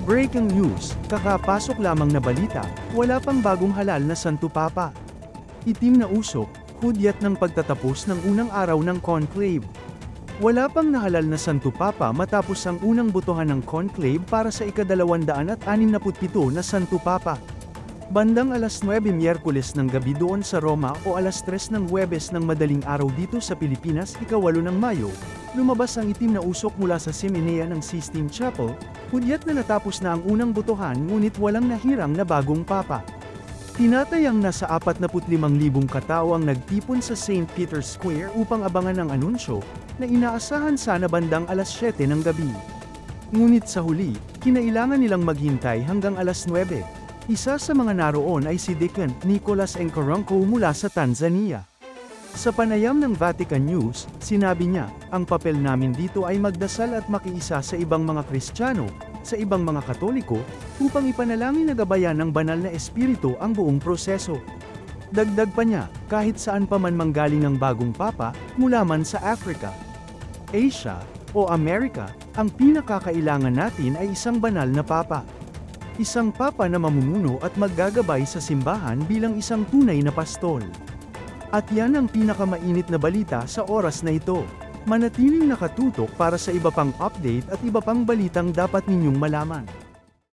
Breaking news, kakapasok lamang na balita, wala pang bagong halal na Santo Papa. Itim na usok, hudyat ng pagtatapos ng unang araw ng conclave. Wala pang nahalal na Santo Papa matapos ang unang botohan ng conclave para sa ika-267 na Santo Papa. Bandang alas 9 Miyerkules ng gabi doon sa Roma o alas 3 ng Huwebes ng madaling araw dito sa Pilipinas ika-8 ng Mayo, lumabas ang itim na usok mula sa Simenea ng Sistine Chapel, hudyat na natapos na ang unang botohan ngunit walang nahirang na bagong papa. Tinatayang nasa 45,000 katao ang nagtipon sa St. Peter's Square upang abangan ang anunsyo, na inaasahan sana bandang alas 7 ng gabi. Ngunit sa huli, kinailangan nilang maghintay hanggang alas 9. Isa sa mga naroon ay si Deacon Nicholas Encaranco mula sa Tanzania. Sa panayam ng Vatican News, sinabi niya, ang papel namin dito ay magdasal at makiisa sa ibang mga Kristiyano, sa ibang mga Katoliko, upang ipanalangin na gabayan ng banal na espiritu ang buong proseso. Dagdag pa niya, kahit saan pa man manggaling ang bagong papa, mula man sa Africa, Asia, o Amerika, ang pinakakailangan natin ay isang banal na papa. Isang papa na mamumuno at maggagabay sa simbahan bilang isang tunay na pastol. At yan ang pinakamainit na balita sa oras na ito. Manatiling nakatutok para sa iba pang update at iba pang balitang dapat ninyong malaman.